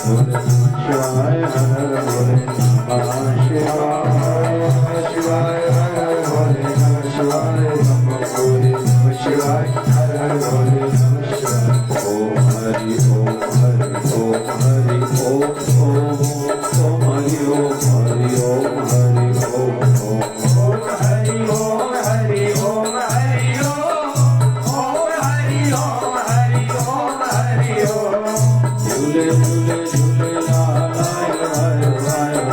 शिवाय हर हर भोले नमः शिवाय शिवाय हर हर भोले नमः शिवाय नमः भोले नमः शिवाय हर हर भोले नमः शिवाय ओम हरि ओम हरि ओम हरि ओम ओम ओम हरि ओम हरि ओम हरि ओम ओम हरि ओम हरि ओम हरि ओम हरि ओम हरि ओम झूले झूले झूले लाल आयो आयो आयो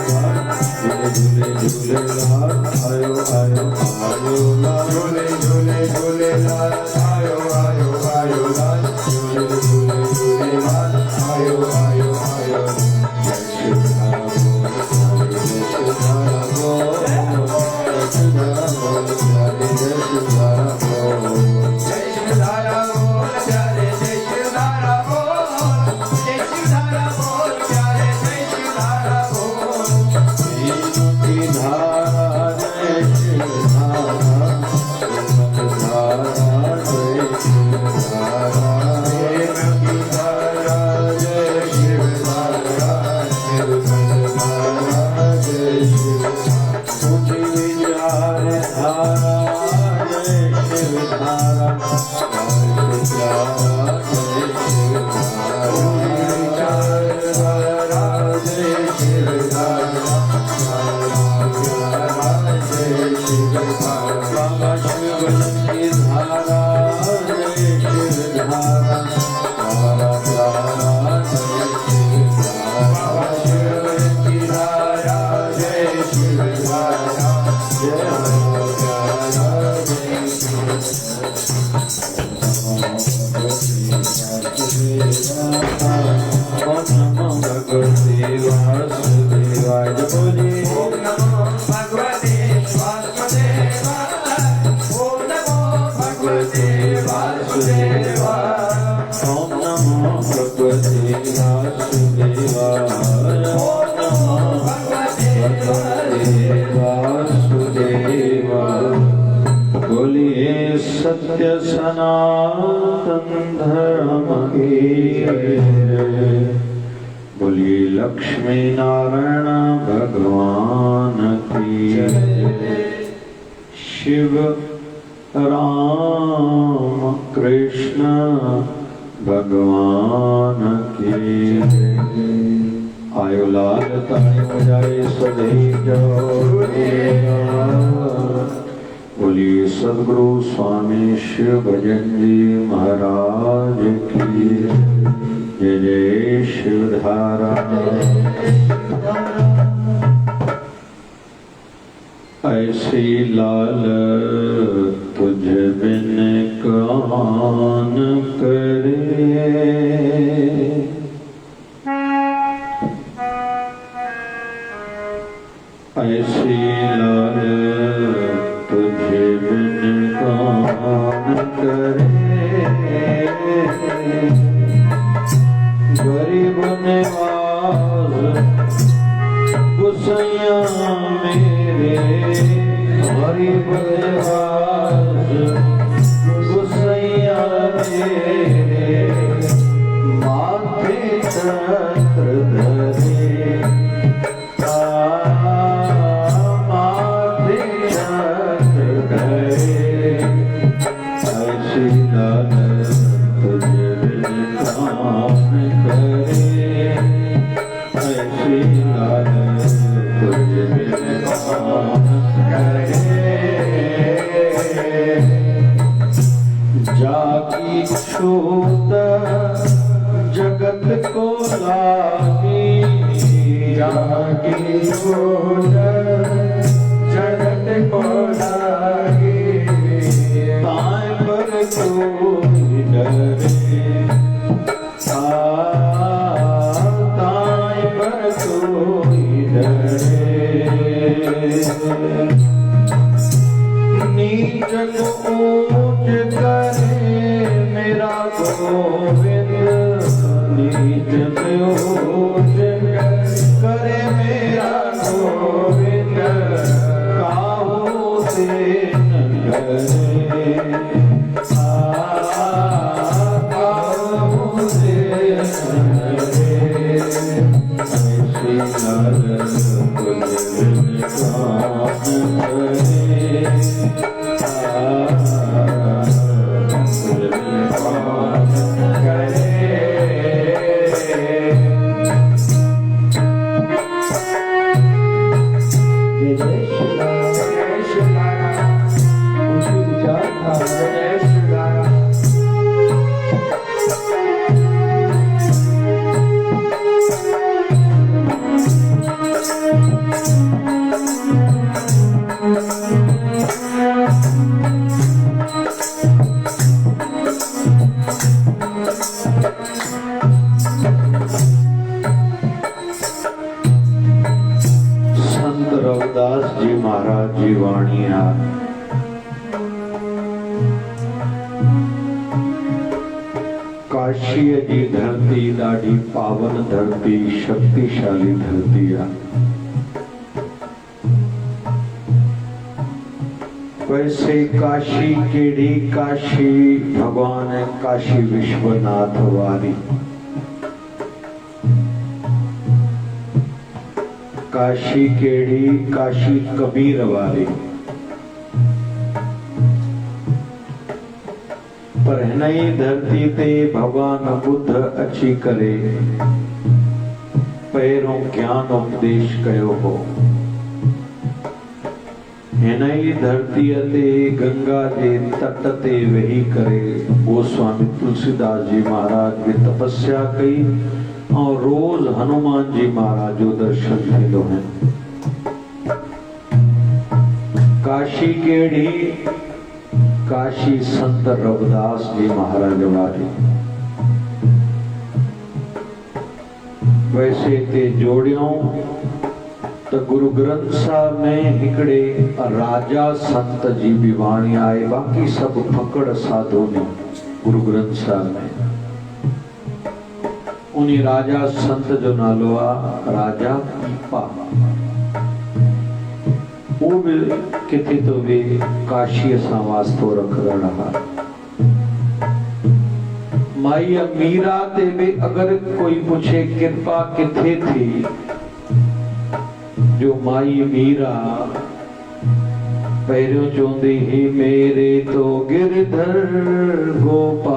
झूले झूले लाल आयो आयो आयो लाल झूले झूले झूले लाल आयो आयो आयो लाल झूले झूले झूले लाल आयो आयो आयो जय शिव धारा बोल जय शिव धारा बोल जय शिव धारा बोल जय शिव धारा बोल प्यारे जय शिव धारा बोल जय शिव धारा बोल प्यारे जय शिव धारा बोल प्रेम की धारा जय शिव धारा प्रेम धारा जय शिव धारा प्रेम की धारा जय शिव धारा निर्मल धारा जय शिव ऊंची विचार धारा जय शिव धारा बोलिए सत्य सनातन धर्म की जय। बोलिए लक्ष्मी नारायण भगवान की जय। शिव राम कृष्ण भगवान की जय। आयो लाल ताली बजाए सदैव जय। बोलिए सद्गुरु स्वामी शिव भजन जी महाराज की जय। जय शिव धारा। ऐसी लाल तुझ बिन कौन करे, ऐसी लाल तुझे बिन कौन करे। गरीब नवाज गुसैया मेरे, गरीब नवाज गुसैया मेरे, माथे छत्र धरे जाकी छूत जगत को लागी, जाकी छूत जगत को लागी, ताए पर कोई डरे, ताए पर कोई डरे। नीच को ऊंच करे मेरा गोविंद, नीच को ऊंच करे मेरा गोविंद, काहू से न करे, काहू से न करे। जी वाणी आ। काशी जी धरती ॾाढी पावन धरती, शक्तिशाली धरती आ। वैसे काशी केड़ी काशी भगवान है काशी विश्वनाथ वारी। काशी केड़ी काशी कबीर वारी। पर हिनई धरती ते भगवान बुद्ध अची करे पहिरों ज्ञान उपदेश कयो हो। हिनई धरती ते गंगा जे तट ते वेही करे गोस्वामी तुलसीदास जी महाराज की तपस्या कई और रोज हनुमान जी महाराज जो दर्शन थींदो है। काशी केड़ी काशी संत रविदास जी महाराज वारी। वैसे ते जोड़ियों तो गुरु ग्रंथ साहब में हिकड़े राजा संत जी भी वाणी आए, बाकी सब फकड़ साधु ने गुरु ग्रंथ साहब में। उन्हीं राजा संत जो नालो आ राजा पीपा, वो भी किथे तो भी काशी सा वास्तो रखदा रहा। माई मीरा ते भी अगर कोई पूछे कृपा किथे थी, जो माई मीरा पैरों चोंदी ही मेरे तो गिरधर गोपाल,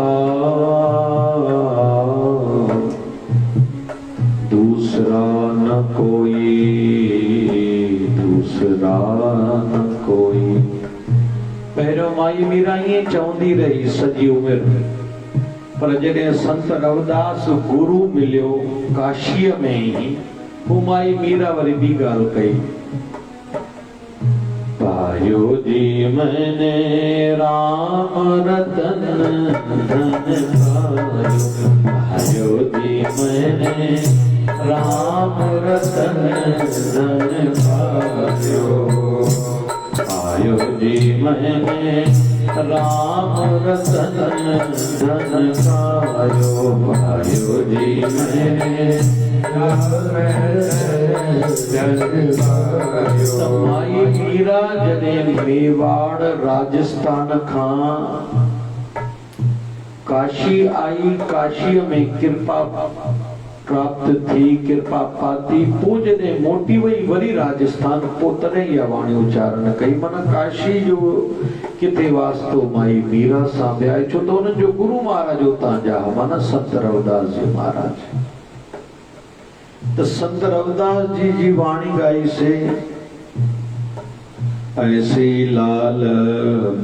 दूसरा न कोई, दूसरा न कोई। पैरों माई मीरा ये चौंदी रही सजी उम्र, पर जॾहिं संत रविदास गुरु मिलियो काशीअ में ही, वो माई मीरा वरी ॿी ॻाल्हि कई। पायो जी मैंने राम रतन धन पायो, पायो जी मैंने राम रतन धन पायो, पायो जी मैंने राम रतन धन पायो, पायो जी मैंने माई मीरा जॾहिं मेवाड़ राजस्थान खां काशी आई, काशीअ में कृपा प्राप्त थी, कृपा पाती, पोइ जॾहिं मोटी वई वरी राजस्थान, पोइ तॾहिं इहा वाणी उच्चारण कई। माना काशी जो किथे वास्तो माई मीरा सां आहे, छो त हुननि जो गुरु महाराज उतां जा, माना संत रविदास जी महाराज। तो संत रविदास जी की वाणी गाई से, ऐसी लाल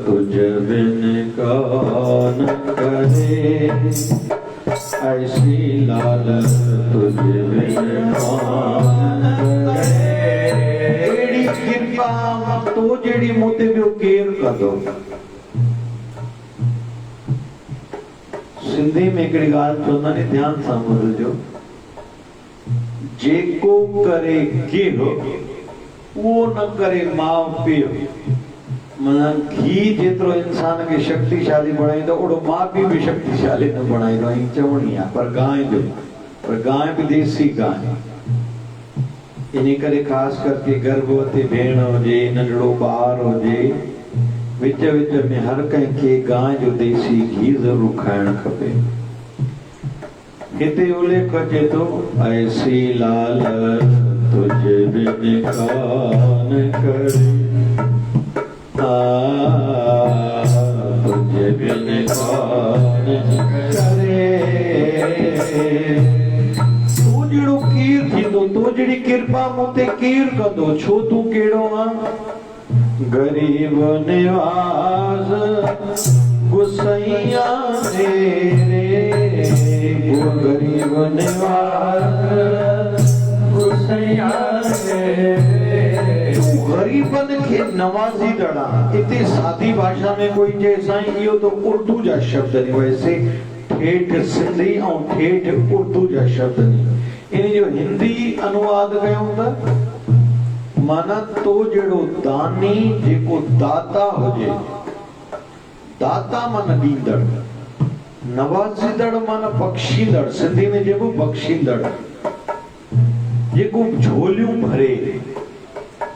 तुझ बिन कौन करे, ऐसी लाल तुझ बिन कौन करे, एड़ी कृपा तो जेड़ी मोते बियो केर कंदो। सिंधी में हिकिड़ी ॻाल्हि चवंदा आहिनि, ध्यान सां ॿुधजो, जेको करे गिर वो न करे माव पीउ। माना घी जेतिरो इंसान खे शक्तिशाली बणाईंदो, ओड़ो माउ पीउ भी शक्तिशाली न बणाईंदो, ऐं चवणी आहे। पर गांइ जो, पर गांइ भी देसी गांइ, इन करे ख़ासि करके गर्भवती भेण हुजे, नंढड़ो ॿार हुजे, विच विच में हर कंहिंखे गांइ जो देसी घी ज़रूर खाइणु खपे। हिते उल्लेख अचे तो, ऐसी लाल तुझे बिन कौन करे, तुझे बिन कौन करे, तू जहिड़ो केर थींदो, तो जहिड़ी कृपा मूंते केर कंदो, छो तू कहिड़ो आ। गरीब निवास गुसैया तेरे, वो गरीब निवास गुसैया तेरे, तू गरीबन खे नवाज़ी दड़ा। इते सादी भाषा में कोई चए साईं इहो तो उर्दू जा शब्द नहीं, वैसे ठेठ सिंधी और ठेठ उर्दू जा शब्द नहीं। इन जो हिंदी अनुवाद कयूं त माना तो जड़ो दानी जेको दाता हुजे, दाता माना ॾींदड़, नवाज़ींदड़ माना बख़्शींदड़, सिंधी में जेको बख़्शींदड़, जेको झोलियूं भरे,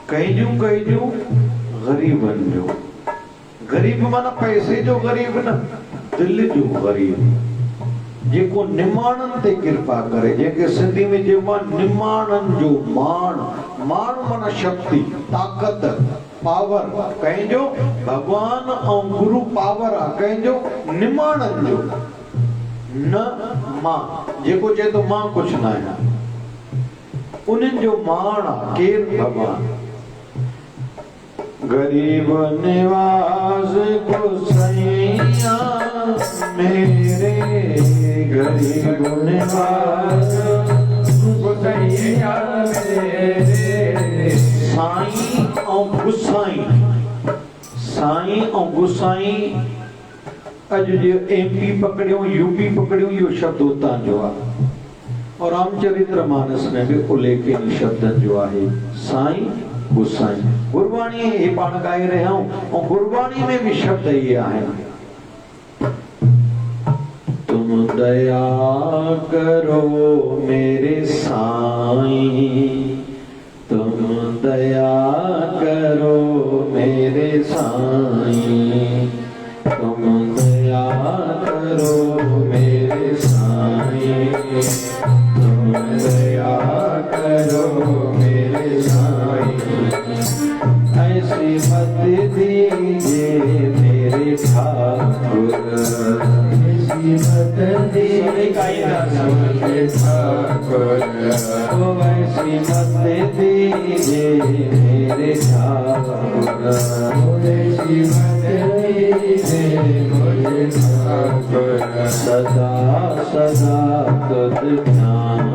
कंहिंजूं ग़रीबनि जो। गरीब माना पैसे जो गरीब न, दिल जो गरीब, जेको निमाणनि ते कृपा करे, जेके सिंधी में चइबो आहे निमाणनि जो माण। माण माना शक्ति, ताक़त, पावर, कंहिंजो भगवान ऐं गुरु पावर आहे, कंहिंजो निमाणनि जो। न मां, जेको चए थो मां कुझु न आहियां, उन्हनि जो माण आहे केरु? भगवान। गरीब निवाज गोसैया मेरे, गरीब निवाज गोसैया मेरे। साईं और गुसाईं, साईं और गुसाईं अॼु जे MP पकड़ियो, UP पकड़ियो, इहो शब्द उतां जो आहे। और रामचरित्र मानस में भी उल्लेख इन शब्दनि जो आहे, साईं गुसाईं। गुरबाणी हे पाण ॻाए रहिया आहियूं, और गुरबाणी में भी शब्द ये आहिनि, तुम दया करो मेरे साईं, तुम दया करो मेरे साईं, तुम दया करो मेरे साईं, तुम दया करो मेरे साईं। ऐसी मत दीजिए मेरे ठाकुर, ऐसी मत दीजिए मेरे ठाकुर, ओ ऐसी मत दीजिए मेरे ठाकुर, ऐसी मत दीजिए मेरे ठाकुर। सदा सदा तुझ ध्यान,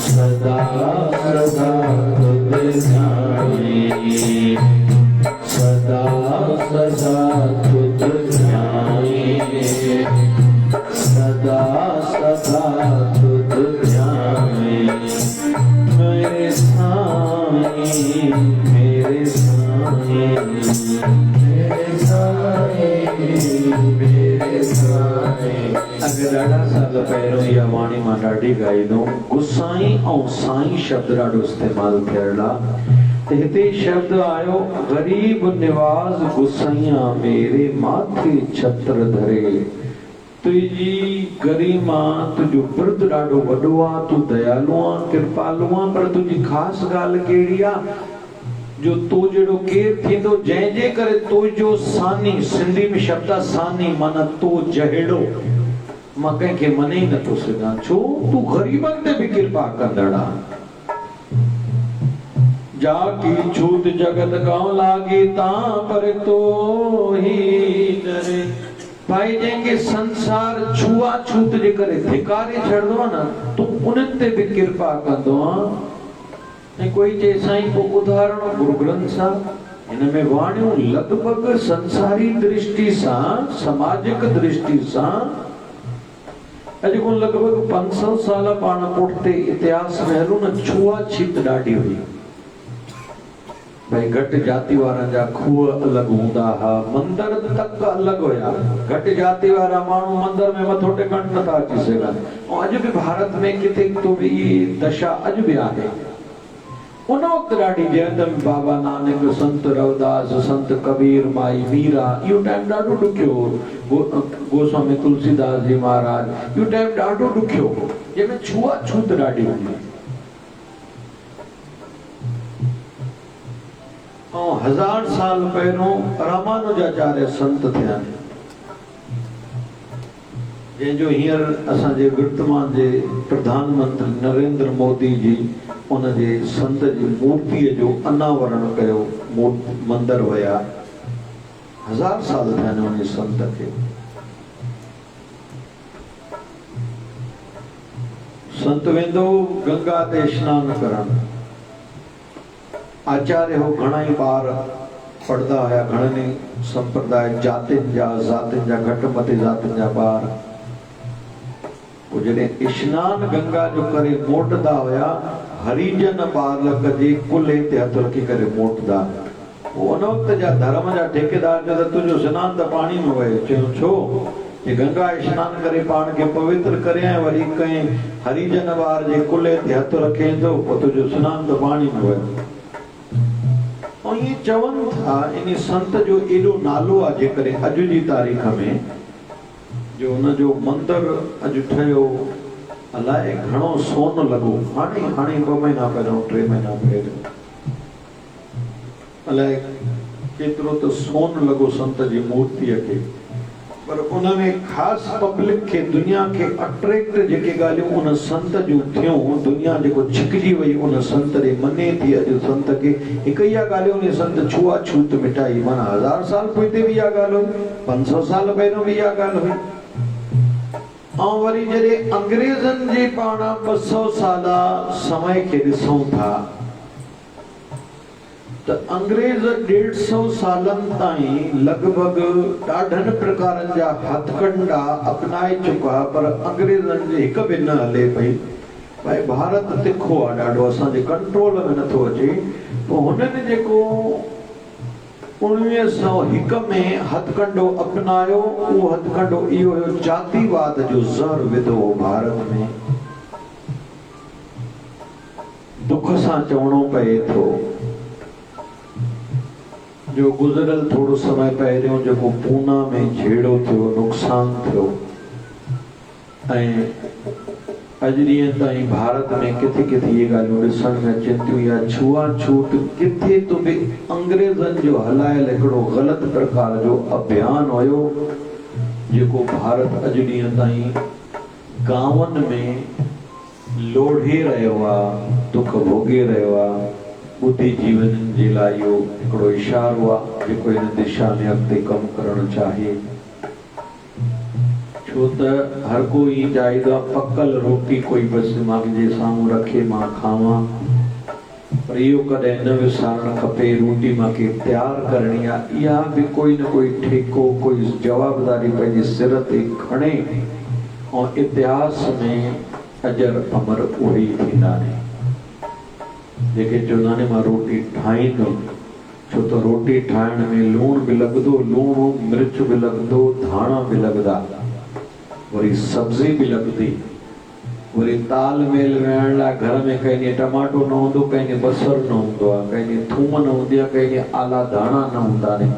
सदा सदा तुझ ध्यान, सदा सदा तुझ ध्यान, सदा सदा तुझ ध्यान। मेरे साईं, मेरे साईं, मेरे साईं, मेरे साईं। अगर ॾाढा साल पहिरियों इहा वाणी मां ॾाढी ॻाईंदो, गुसाईं ऐं साईं शब्द ॾाढो इस्तेमालु थियल आहे। त हिते शब्द आयो, गरीब निवाज़ गुसाईं मेरे माथे छत्र धरे। तुझी गरिमा, तुझो बिरुद ॾाढो वॾो आहे, तूं दयालु आहे, कृपालु आहे, पर तुंहिंजी ख़ासि ॻाल्हि कहिड़ी आहे जो तो जहिड़ो केरु थींदो जंहिंजे करे तुंहिंजो सानी, सिंधी में शब्द आहे सानी, माना तो जहिड़ो मां कंहिंखे मने ई नथो सघां, छो तूं ग़रीबनि ते बि कृपा कंदड़ आहे। जाकी छूत जगत गांव लागी तां पर तो ही डरे। भाई जंहिंखे संसार छुआ छूत जे करे धिकारे छॾंदो आहे न, तूं उन्हनि ते बि कृपा कंदो आहे। ऐं कोई चए साईं को उदाहरण गुरु ग्रंथ साहिब, हिन में वाणियूं लॻभॻि संसारी दृष्टि सां, सामाजिक दृष्टि सां, अॼु को लॻभॻि 500 साल पाण पुठिते इतिहास में हलूं न, छुआछीत ॾाढी हुई। भाई घटि जाति वारनि जा खूह अलॻि हूंदा हुआ, मंदर तक अलॻि हुया। घटि जाति वारा माण्हू मंदर में मथो टेकण नथा अची सघनि। ऐं अॼु बि भारत में किथे तो बि इहा दशा अॼु बि आहे। उन वक़्तु ॾाढी जयदम बाबा नानक, संत रविदास, संत कबीर, माई मीरा, इहो टाइम ॾाढो ॾुखियो हो। गोस्वामी तुलसीदास जी महाराज, इहो टाइम ॾाढो ॾुखियो हो, जंहिंमें छुआछूत ॾाढी हुई। ऐं 1000 साल पहिरियों रामानुजाचार्य संत थिया, जंहिंजो हींअर असांजे वर्तमान जे प्रधानमंत्री नरेंद्र मोदी जी उनजे संत जी मूर्तिअ जो अनावरण कयो, मंदिर विया। 1000 साल थिया आहिनि उन संत खे। संत वेंदो गंगा ते सनानु करण, आचार्य हो, घणा ई ॿार पढ़दा हुया, घणनि ई संप्रदाय जातियुनि जा, ज़ातियुनि जा, घटि मथे ज़ातियुनि जा ॿार। पोइ जॾहिं स्नान गंगा जो करे मोटंदा हुया, हरिजन बालक जे कुल्हे ते हथ रखी करे मोटदा। उन वक्त जा धर्म जा ठेकेदार जो तुझो सनान त पानी में वयो। चयो छो? ये गंगा स्नान करे पाण खे पवित्र करे ऐं वरी कंहिं हरिजन वार जे कुल्हे ते हथ रखे थो पोइ तुझो सनान त पाणी में वयो। और ये चवनि था इन संत जो एॾो नालो आहे जेकॾहिं अॼु जी तारीख़ में जो हुन जो मंदिर अॼु ठहियो अलाए घणो सोन लॻो। हाणे 2 महीना पहिरियों 3 महीना पहिरियों अलाए केतिरो त सोन लॻो संत जी मूर्तिअ खे। पर उनमें ख़ासि पब्लिक खे दुनिया खे अट्रैक्ट जेके ॻाल्हियूं उन संत जूं थियूं, दुनिया जेको छिकजी वई उन संत ॾे मने थी। अॼु संत खे हिकु इहा ॻाल्हि उन संत छुआछूत मिटाई। माना 1000 साल पोइते बि इहा ॻाल्हि हुई, 500 साल पहिरियों बि इहा ॻाल्हि हुई। ऐं वरी जॾहिं अंग्रेज़नि जे पाण 200 साल समय खे ॾिसूं था त अंग्रेज 150 सालनि ताईं लॻभॻि ॾाढनि प्रकारनि जा हथकंडा अपनाए चुका। पर अंग्रेज़नि जे हिकु बि न हले पई। भाई भारत तिखो आहे ॾाढो, असांजे कंट्रोल में नथो अचे। पोइ हुननि जेको 1901 में हथकंडो अपनायो, उहो हथकंडो इहो हुयो जातिवाद जो ज़हर विधो भारत में। दुख सां चवणो पए थो जो गुज़रियल थोरो समय पहिरियों जेको पूना में झेड़ो थियो, नुक़सान थियो ऐं अॼु ॾींहं ताईं भारत में किथे किथे इहे ॻाल्हियूं ॾिसण में अचनि थियूं। या छुआछूत किथे तो बि अंग्रेज़नि जो हलायल हिकिड़ो ग़लति प्रकार जो अभियान हुयो जेको भारत अॼु ॾींहं ताईं गांवनि में लोढ़े रहियो आहे, दुख भोगे रहियो आहे। ॿुधी जीवन जे लाइ इहो हिकिड़ो इशारो आहे जेको हिन दिशा में अॻिते कमु करणु चाहे। छो त हर कोई चाहींदो आहे पकल रोटी कोई बसि दिमाग़ जे साम्हूं रखे मां खावां। पर इहो कॾहिं न विसारणु खपे, रोटी मूंखे तयारु करणी आहे। इहा बि कोई न कोई ठेको, कोई जवाबदारी पंहिंजे सिर ते खणे। ऐं इतिहास में अजर अमर उहे ई थींदा आहिनि जेके चवंदा आहिनि मां रोटी ठाहींदुमि। छो त रोटी ठाहिण में लूण बि लॻंदो, लूणु मिर्च बि लॻंदो, धाणा बि लॻंदा, वरी सब्जी बि लॻंदी। वरी तालमेल वेहण लाइ घर में कंहिं ॾींहुं टमाटो न हूंदो, कंहिं ॾींहुं बसर न हूंदो आहे, कंहिं ॾींहुं थूम न हूंदी आहे, कंहिं ॾींहुं आला धाणा न हूंदा आहिनि,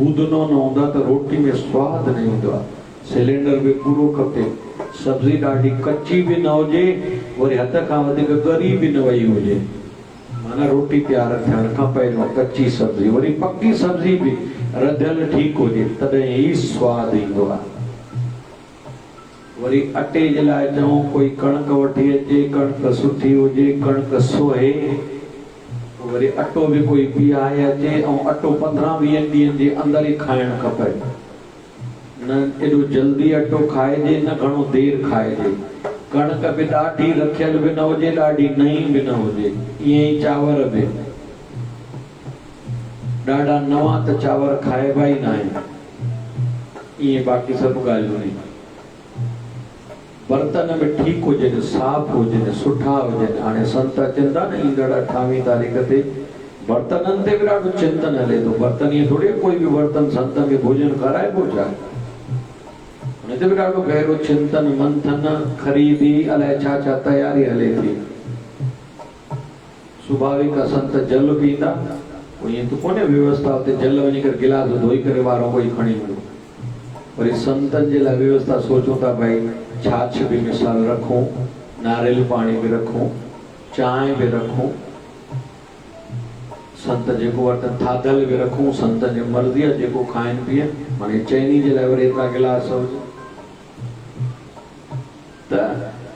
ऊदनो न हूंदो आहे त रोटी में सवादु न ईंदो आहे। सिलेंडर बि पूरो खपे, सब्जी ॾाढी कची बि न हुजे, वरी हद खां वधीक ॻरी बि न वई हुजे। माना रोटी तयारु थियण खां पहिरियों कची सब्जी, वरी पकी सब्जी बि रधियल ठीकु हुजे तॾहिं ई स्वादु ईंदो आहे। वरी अटे जे लाइ चऊं कोई कणक वठी अचे, कणक सुठी हुजे, कणक सोहे, वरी अटो बि कोई पीहाए अचे ऐं अटो 15-20 ॾींहंनि जे अंदरि ई खाइणु खपे। न एॾो जल्दी अटो खाइजे, न घणो देरि खाइजे। कणक बि ॾाढी रखियल बि न हुजे, ॾाढी नई बि न हुजे। ईअं ई चांवर बि ॾाढा नवां त चांवर खाइबा ई न आहिनि। ईअं बाक़ी सभु ॻाल्हियूं आहिनि। बर्तन में ठीकु हुजनि, साफ़ हुजनि, सुठा हुजनि। हाणे संत अचनि था न ईंदड़ 28 तारीख़ ते, बर्तननि ते बि ॾाढो चिंतन हले थो। बर्तन ईअं थोड़ी कोई बि बर्तन संत खे भोजन कराइबो छा? हुन ते बि ॾाढो गहरो चिंतन, मंथन, ख़रीदी, अलाए छा छा तयारी हले थी। स्वाभाविक संत जल पींदा, ईअं त कोन्हे व्यवस्था हुते जल वञी करे गिलास धोई करे वारो कोई खणी वञो। वरी संतनि जे लाइ व्यवस्था सोचूं था भाई छाछ भी मिसाल रखूं, नारियल पानी भी रखूं, चांहि भी रखूं, संत जेको वटि थाधल भी रखूं, संत जी मर्ज़ी आहे जेको खाइनि पीअनि। माने चइनी जे लाइ वरी एतिरा गिलास हुजे। त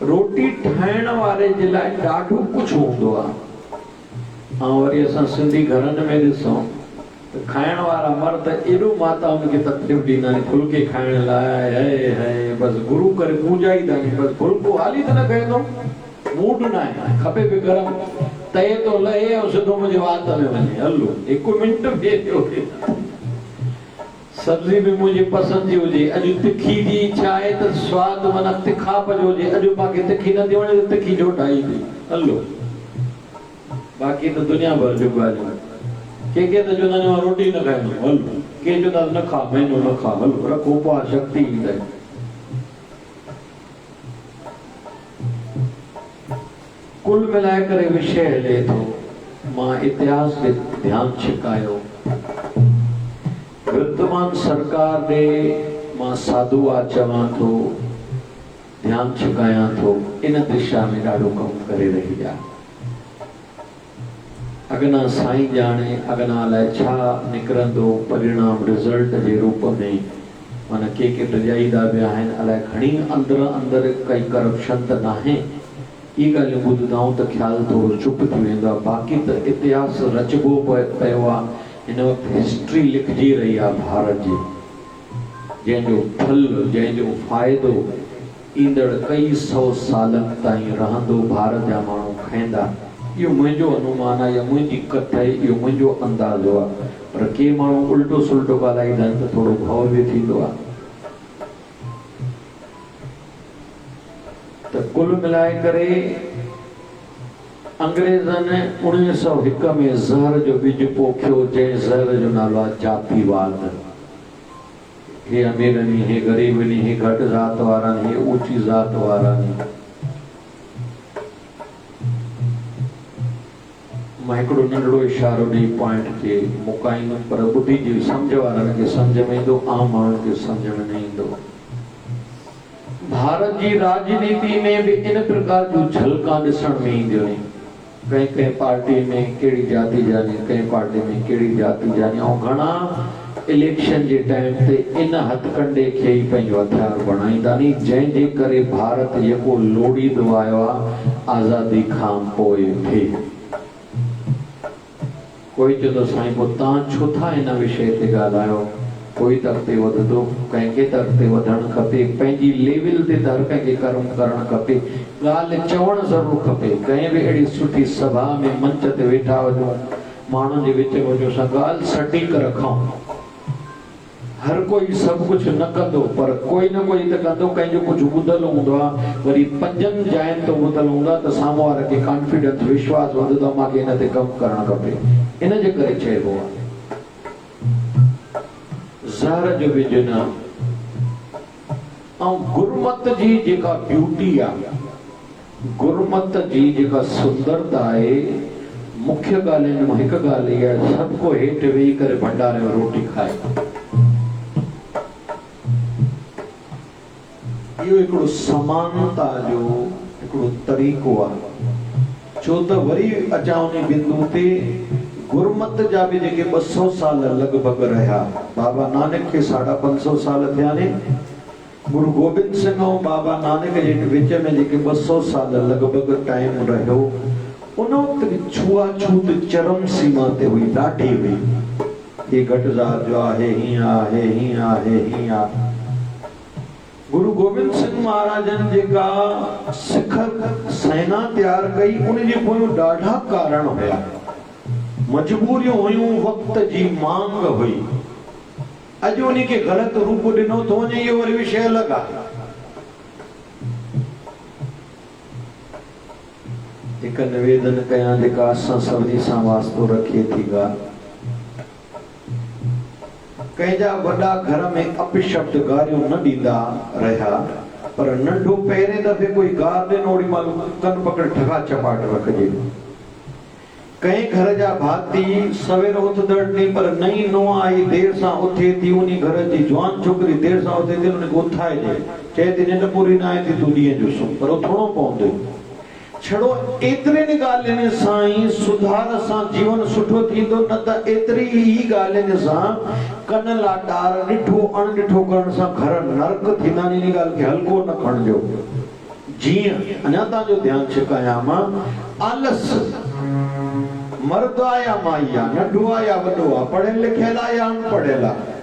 रोटी ठाहिण वारे जे लाइ ॾाढो कुझु हूंदो आहे। ऐं वरी असां सिंधी घरनि में ॾिसूं त खाइण वारा मर्द एॾो माताउनि खे तकलीफ़ ॾींदा आहिनि फुल्के खाइण लाइ। है बसि गुरू करे पूजा ई था कनि, बसि फुल्को हाली त न कंदो, मूड न आहे, खपे बि गरम, तए तो लहे ऐं सिधो मुंहिंजे वात में वञे। हलो 1 मिंट बि थियो, सब्जी भी मुझे पसंद जी हुजे। अॼु तिखी जी इच्छा आहे त स्वाद माना तिखापत हुजे। अॼु मूंखे तिखी न थी वणे त तिखी जो ठाही थी। हलो बाक़ी त दुनिया भर जूं ॻाल्हियूं। के त चवंदा आहिनि रोटी न खाईंदो हल, के चवंदा न खा, महीनो न खा, हल रखो पा शक्ति ईंदई। कुल मिलाए करे विषय हले थो, मां इतिहास ते ध्यानु छिकायो, वर्तमान सरकार ॾे मां साधुवाद चवां थो, ध्यानु छिकायां थो, इन दिशा में ॾाढो कमु करे रही आहे। अगना साईं जाने, अगना लाइ छा निकिरंदो परिणाम रिज़ल्ट जे रूप में, माना के रजाईंदा पिया आहिनि, अलाए घणी अंदर काई करप्शन त नाहे। ई ॻाल्हियूं ॿुधंदाऊं त ख़्यालु थोरो चुप थी वेंदो आहे। बाक़ी त इतिहास रचबो पियो आहे, हिन वक़्तु हिस्ट्री लिखजी रही आहे भारत जी, जंहिंजो फल, जंहिंजो फ़ाइदो ईंदड़ कई सौ सालनि ताईं रहंदो, भारत जा माण्हू खाईंदा। इहो मुंहिंजो अनुमान आहे या मुंहिंजी कथ आहे, इहो मुंहिंजो अंदाज़ो आहे। पर के माण्हू उल्टो सुल्टो ॻाल्हाईंदा आहिनि त थोरो भउ बि थींदो आहे। त कुल मिलाए करे अंग्रेज़नि 1901 में ज़हर जो बिज पोखियो, जंहिं ज़हर जो नालो आहे जातिवाद। हे अमीर नहीं, हे गरीब नहीं, हे घटि ज़ात वारा नहीं, हे ऊंची ज़ात वारा नहीं। मां हिकिड़ो नंढड़ो इशारो ॾेई पॉइंट खे मुकाईंदुमि, पर ॿुधी जी सम्झ वारनि खे सम्झ में ईंदो, आम माण्हुनि खे सम्झ में न ईंदो। भारत जी राजनीति में भी इन प्रकार जूं झलकां ॾिसण में ईंदियूं आहिनि। कंहिं पार्टी में कहिड़ी जाति जानी, कंहिं पार्टी में कहिड़ी जाति जानी, ऐं घणा इलेक्शन जे टाइम ते इन हथकंडे खे ई पंहिंजो हथियार बणाईंदा नी, जंहिंजे करे भारत जेको लोड़ींदो आयो आहे आज़ादी खां पोइ बि। कोई चवंदो साईं पोइ तव्हां छो था हिन विषय ते ॻाल्हायो, कोई त अॻिते वधंदो, कंहिंखे त अॻिते वधणु खपे, पंहिंजी लेवल ते त हर कंहिंखे कर्म करणु खपे, ॻाल्हि चवणु ज़रूरु खपे। कंहिं बि अहिड़ी सुठी सभा में मंच ते वेठा वञूं, माण्हुनि जे विच में वञूं, असां ॻाल्हि सटीक रखूं। हर कोई सभु कुझु न कंदो, पर कोई न कोई त कंदो, कंहिंजो कुझु ॿुधल हूंदो आहे, वरी 5 जाइनि तो ॿुधल हूंदो आहे त साम्हूं वारे खे कॉन्फिडेंस, विश्वास वधंदो आहे, मूंखे हिन ते कमु करणु खपे। इन जे करे चइबो आहे ज़हर जो बिज न। ऐं गुरमत जी जेका ब्यूटी आहे, गुरमत जी जेका सुंदरता आहे, मुख्य ॻाल्हियुनि मां हिकु ॻाल्हि इहा आहे, सभु को हेठि वेही करे भंडारे में रोटी खाए। इहो हिकिड़ो समानता जो हिकिड़ो तरीक़ो आहे। छो त वरी अचां उन बिंदु ते, गुरमत जा भी जेके 200 साल लॻभॻि रहिया, बाबा नानक खे 550 साल थिया ने, गुरु गोबिंद सिंह ऐं बाबा नानक जे विच में जेके 200 साल लॻभॻि टाइम रहियो, उन वक़्तु छुआछूत चरम सीमा ते हुई, ॾाढी हुई। हे घटि ज़ात जो आहे, हीअं आहे, हीअं आहे, हीअं आहे। गुरु गोबिंद सिंह महाराजन जेका सिख सेना तैयार कई, उनजे पोयों ॾाढा कारण हुया, मजबूरियूं हुयूं, वक़्त जी मांग हुई। अॼु उनखे ग़लति रूप ॾिनो थो वञे, इहो वरी विषय अलॻि आहे। हिकु निवेदन कयां जेका असां सभिनी सां वास्तो रखे थी ॻाल्हि, कंहिंजा वॾा घर में अपशब्द गारियूं न ॾींदा रहिया, पर नंढो पहिरें दफ़े कोई गार ॾिनो, ओड़ी महिल कन पकड़ ठगा चपाट रखिजे। कंहिं घर जा भाती सवेर उथंदड़ ॾींहुं, पर नई नुंहुं आई देर सां उथे थी, उन घर जी जवान छोकिरी देर सां उथे थी, उनखे उथाइजे, चए थी निंड पूरी न आहे थी, तूं ॾींहं जो सुम्ह, पर उथणो पवंदो। छड़ो एतिरनि ॻाल्हियुनि सां ई सुधार सां जीवन सुठो थींदो, न त एतिरी ई ॻाल्हियुनि सां कन लाटार ॾिठो अणॾिठो करण सां घर नरक थींदा। इन ॻाल्हि खे हल्को न खणिजो। जीअं अञा तव्हांजो ध्यानु छिकायां मां, आलस मर्द आहे या माई आहे, नंढो आहे या वॾो आहे, पढ़ियल लिखियल आहे या अनपढ़ियल आहे,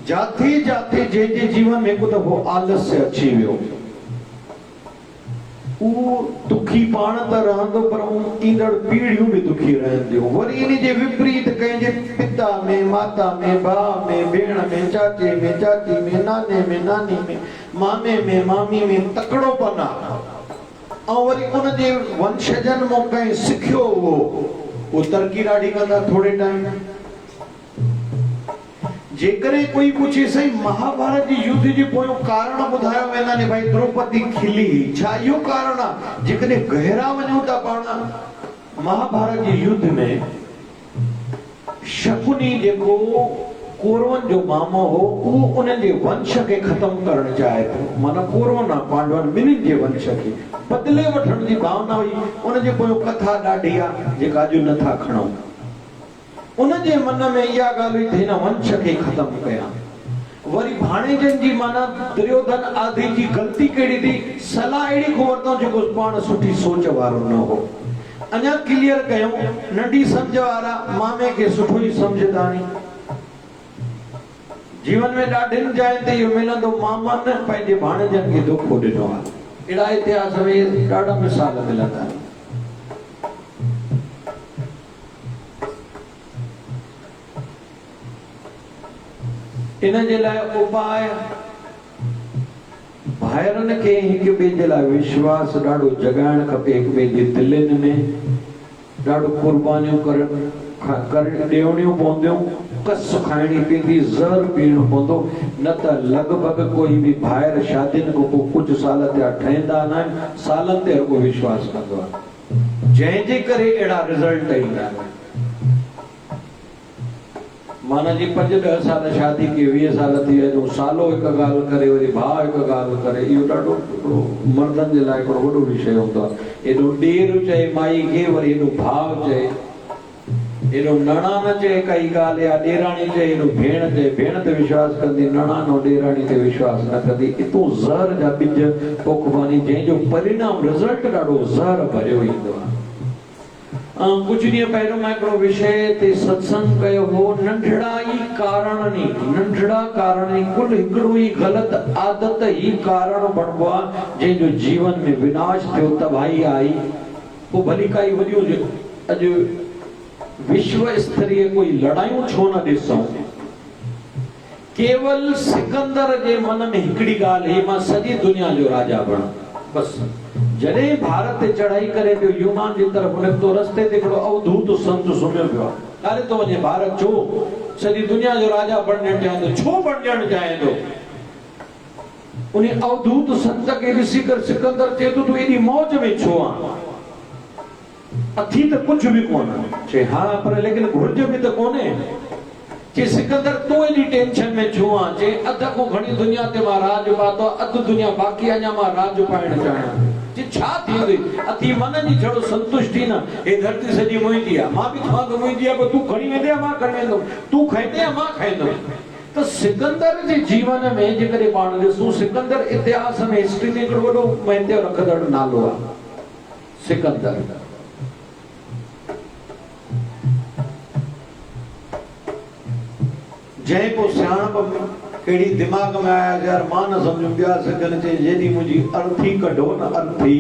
जाते जाते जंहिंजे जीवन में हिकु दफ़ो आलस्य अची वियो, उहो दुखी पाण त रहंदो, पर ईंदड़ पीढ़ियूं भी दुखी रहंदियूं। वरी इन जे विपरीत कंहिंजे पिता में, माता में, भाउ में, भेण में, चाचे में, चाची में, नाने में, नानी में, मामे में, मामी में तकड़ोपन आहे। ऐं वरी उन जे वंशजनि मां कंहिं सिखियो, उहो वो तरक़ी ॾाढी कंदा थोड़े टाइम में। जेकरे कोई पूछे सही महाभारत जी युद्ध जी पोयों कारण ॿुधायो वेंदा ने भाई द्रौपदी खिली छा इहो कारण आहे। जेकॾहिं गहरा वञूं था पाण महाभारत जी युद्ध में शकुनी जेको कौरवन जो मामो हो वो उन्हनि जे वंश के खत्म करण चाहे थो। माना कौरवन पांडवन ॿिन्हिनि जे वंश के बदले वठण जी भावना हुई। उन जे पोयों कथा ॾाढी आहे जेका अॼु नथा खणूं। उन जे मन में इहा ॻाल्हि हुई त हिन वंश खे खत्म कयां। वरी भाणेजन जी माना दुर्योधन आदि जी ग़लती कहिड़ी थी सलाह अहिड़ी को वरितो जेको पाण सुठी सोच वारो न हो। अञा क्लियर कयूं नंढी सम्झ वारा मामे खे सुठो ई सम्झदानी। जीवन में ॾाढिन जाइन ते इहो मिलंदो मामनि पंहिंजे भाणेजन खे धोखो ॾिनो आहे। अहिड़ा इतिहास में ॾाढा मिसाल मिलंदा आहिनि। इन जे लाइ उपाय भाइरनि खे हिक ॿिए जे लाइ विश्वास ॾाढो जगाइण खपे। हिक ॿिए जे दिलनि में ॾाढो कुर्बानियूं करणियूं ॾियणियूं पवंदियूं। कस खाइणी पवंदी ज़हर पीअणो पवंदो न त लॻभॻि कोई बि भाइर शादियुनि खां पोइ कुझु साल थिया ठहंदा न आहिनि। सालनि ते रुॻो विश्वास कंदो आहे जंहिंजे करे अहिड़ा रिज़ल्ट ईंदा आहिनि। माना जी 5-10 साल शादी के 20 साल थी वञो सालो हिकु ॻाल्हि करे वरी भाउ हिकु ॻाल्हि करे इहो ॾाढो मर्दनि जे लाइ हिकिड़ो वॾो विषय हूंदो आहे। एॾो ॾेर चए माई खे वरी एॾो भाउ चए एॾो नणान चए काई ॻाल्हि या ॾेराणी चए एॾो भेण चए। भेण ते विश्वास कंदी नणान ऐं ॾेराणी ते विश्वास न कंदी। इतो ज़हर जा ॿिज पोखबानी जंहिंजो परिणाम रिज़ल्ट ॾाढो ज़हर भरियो ईंदो आहे। कुछ ॾींहं पहिरियों मां हिकिड़ो विषय ते सत्संग कयो हो। नंढड़ा ई कारण कुल हिकिड़ो ई ग़लति आदत ई कारण बणबो आहे जंहिंजो जीवन में विनाश थियो तबाही आई। पोइ भली काई वॾियूं अॼु विश्व स्तरीय कोई लड़ायूं छो न ॾिसूं। केवल सिकंदर जे मन में हिकिड़ी ॻाल्हि हुई मां सॼी दुनिया जो राजा बणा। बसि जॾहिं भारत ते चढ़ाई करे पियो यूनान जी तरफ़ निकितो रस्ते ते हिकिड़ो अवधूत संत सुम्हियो पियो आहे। ॻाल्हि थो वञे भारत छो सॼी दुनिया जो राजा बणजणु चाहींदो छो बणजणु चाहींदो। उन अवधूत संत खे ॾिसी करे सिकंदर चए थो तूं एॾी मौज में छो आहे। अथी त कुझु बि कोन चए हा पर लेकिन घुर्ज बि त कोन्हे। चए सिकंदर तूं एॾी टेंशन में छो आहे। चए अध खां घणी दुनिया ते मां राज पातो अधु दुनिया बाक़ी अञा मां राज पाइणु चाहियां। छा थींदी अथी मन जी छड़ो संतुष्टि न हे धरती सॼी मुंहिंजी आहे मां बि तव्हां मुंहिंजी आहे पर तूं खणी वेंदे मां खणी वेंदुमि तूं खाईंदे मां खाईंदुमि। त सिकंदर जे जीवन में जेकॾहिं पाण ॾिसूं सिकंदर इतिहास में हिस्ट्री में हिकिड़ो वॾो महत्व रखंदड़ नालो आहे सिकंदर। जंहिं को सियाणप कहिड़ी दिमाग़ में आया यार मां न सम्झुमि ॿिया सघनि चई जेॾी मुंहिंजी अर्थी कढो न अर्थी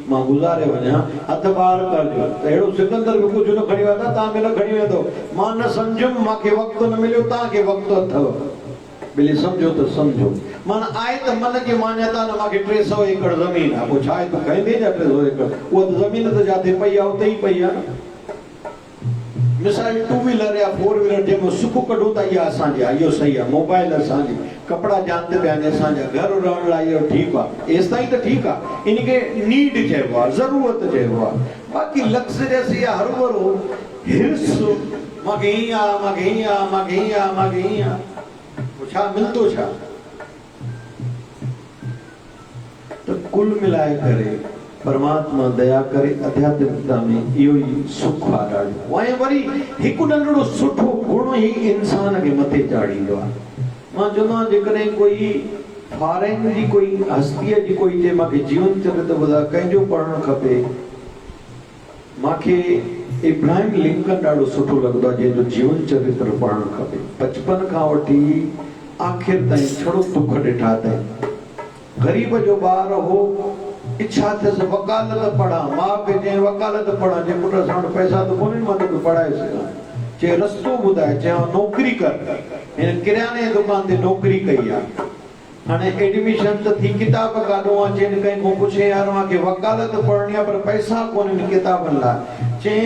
मां गुज़ारे वञा हथ ॿाहिर कजो। त अहिड़ो सिकंदर बि कुझु न खणी वेंदा तव्हां बि न खणी वेंदो। मां न सम्झुमि मूंखे वक़्तु न मिलियो तव्हांखे वक़्तु अथव भली सम्झो त सम्झो। माना आहे त मन जी मान्यता न मूंखे 300 एकड़ ज़मीन आहे पोइ छा आहे तूं खाईंदे छा 300 एकड़ उहा त ज़मीन त जिते पई आहे उते ई पई आहे। मिसाल 2 व्हीलर या 4 व्हीलर जंहिंमें सुख कढूं था इहा असांजी आहे इहो सही आहे। मोबाइल असांजी कपिड़ा जानते पिया आहिनि असांजा घर रहण लाइ इहो ठीकु आहे एसि ताईं त ठीकु आहे। इनखे नीड चइबो आहे ज़रूरत चइबो आहे। बाक़ी लक्ज़रियस या हर भरो हिर्स मूंखे हीअं आहे मूंखे हीअं आहे मूंखे हीअं आहे मूंखे हीअं आहे छा मिलंदो छा। त कुल मिलाए करे परमात्मा दया करे आध्यात्मिकता में इहो ई सुख आहे ॾाढो। ऐं वरी हिकु नंढड़ो सुठो गुण ई इंसान खे मथे चाढ़ींदो आहे। मां चवंदो आहियां जेकॾहिं कोई फॉरेन जी कोई हस्तीअ जी कोई चए मूंखे जीवन चरित्र ॿुधाए कंहिंजो पढ़णु खपे मूंखे इब्राहिम लिंकन ॾाढो सुठो लॻंदो आहे जंहिंजो जीवन चरित्र पढ़णु खपे। बचपन खां वठी आख़िर ताईं छड़ो दुख ॾिठा अथई। ग़रीब जो ॿार हो इच्छा थियसि वकालत पढ़ा माउ पीउ चई वकालत पढ़ा जे पुट सां वटि पैसा त कोन्हे मां तोखे पढ़ाए सघां। चए रस्तो ॿुधाए चयो नौकिरी कर। हिन किराने जी दुकान ते नौकिरी कई आहे। हाणे एडमिशन त थी किताब काॾो आहे चइनि कंहिं खां पुछे यार मूंखे वकालत पढ़णी आहे पर पैसा कोन्हनि किताबनि लाइ। चे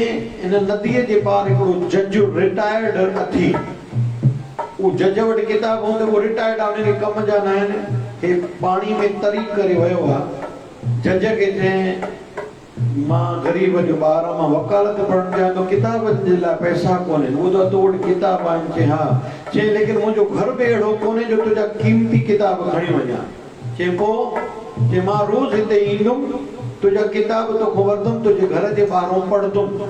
इन नदीअ जे पार हिकिड़ो जज रिटायर्ड अथी, वो जज वटि किताब हूंदो, वो रिटायर्ड आहे, उनखे कम जा न आहिनि, हे पाणी में तरी करे वियो आहे। जज खे चई मां गरीब जो ॿार आहियां, मां वकालत पढ़णु चाहियां थो, किताबनि जे लाइ पैसा कोन्हे। वो तो तो वटि किताब आहिनि? चई हा। चई लेकिन मुंहिंजो घर बि अहिड़ो कोन्हे जो तुंहिंजा क़ीमती किताब खणी वञा। चई पोइ? चई मां रोज़ हिते ईंदुमि, तुंहिंजा किताब तोखां वठंदुमि, तुंहिंजे घर जे ॿाहिरों पढ़ंदुमि,